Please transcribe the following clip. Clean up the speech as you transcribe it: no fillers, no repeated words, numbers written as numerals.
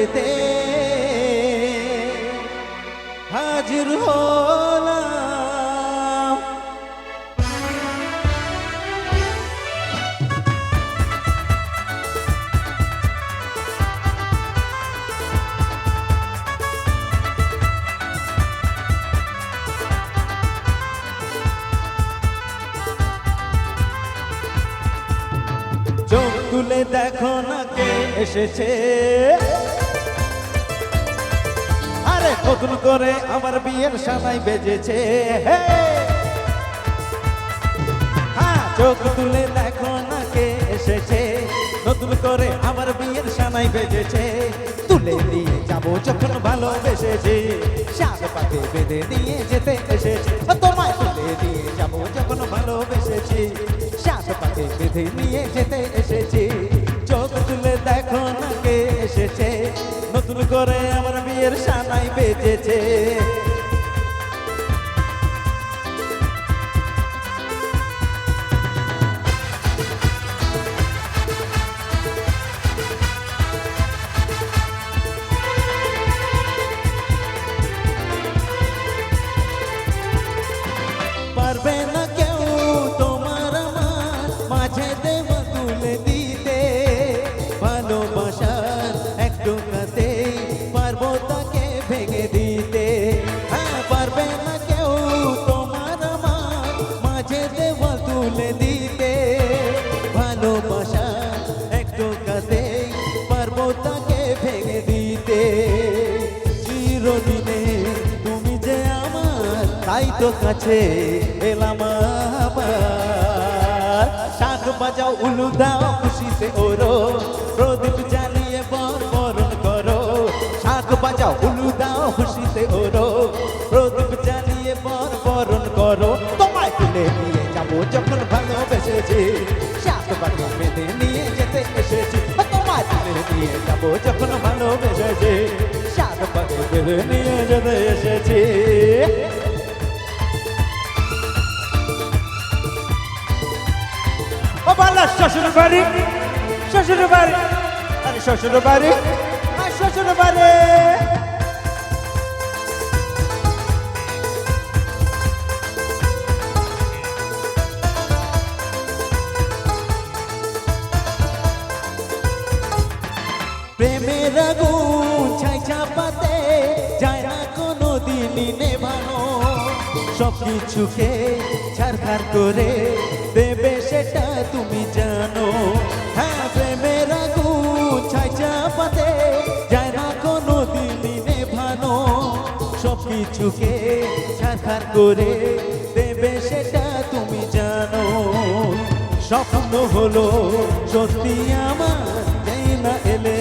যেতে হাজির হলাম। চোখ তুলে দেখো না কে এসেছে, আরে নতুন করে আমার বিয়ের সানাই বেজেছে। হ্যাঁ, চোখ তুলে দেখো না কে এসেছে, নতুন করে আমার বিয়ের সানাই বেজেছে। তুলে নিয়ে যাবো যখন ভালোবেসেছি, সাত পাকে বেঁধে নিয়ে যেতে এসেছি। তোমায় তুলে নিয়ে যাবো যখন ভালোবেসেছি, সাত পাকে বেঁধে নিয়ে যেতে এসেছি। চোখ তুলে দেখো না কে এসেছে, নতুন করে আমার বিয়ের সানাই বেজেছে। পারবে না কেউ তোমার আমার মাঝে দেব তুলে দিতে, ভালোবাসার একটু কাতে পারবো তাকে ভেঙে দিতে। হ্যাঁ, পারবে না কেউ তোমার আমার মাঝে দেব তুলে দিতে, ভালোবাসার একটু কাতে পারবো তাকে ভেঙে দিতে। চিরদিনে তুমি যে আমার, তাই তো কাছে এলাম আবার। শাঁখ বাজাও উলু দাও খুশিতে ওরো, প্রদীপ জ্বালিয়ে বরণ করো। শাঁখ বাজাও উলু দাও খুশিতে ওরো, প্রদীপ জ্বালিয়ে বরণ করো। তোমায় তুলে নিয়ে যাবো যখন ভালোবেসেছি, শাঁখ বাজাও বেঁধে নিয়ে যেতে এসেছি। তোমায় তুলে নিয়ে যাবো যখন ভালোবেসেছি, শাঁখ বাজাও বেঁধে নিয়ে যেতে এসেছি। ও বালা শ্বশুর বাড়ি, শ্বশুর বাড়ি, আরে শ্বশুর বাড়ি, আর শ্বশুর বাড়ি। প্রেমের আগুন ছাই চাপাতে যায় না কোনো দিনই নেভানো, সবকিছুকে ছাড়খাড় করে দেবে সেটা তুমি জানো। হ্যাঁ, প্রেমের আগুন ছাই চাপাতে যায় না কোনো দিনই নেভানো, সবকিছুকে ছাড়খাড় করে দেবে সেটা তুমি জানো। স্বপ্ন হলো সত্যি আমার, না এলে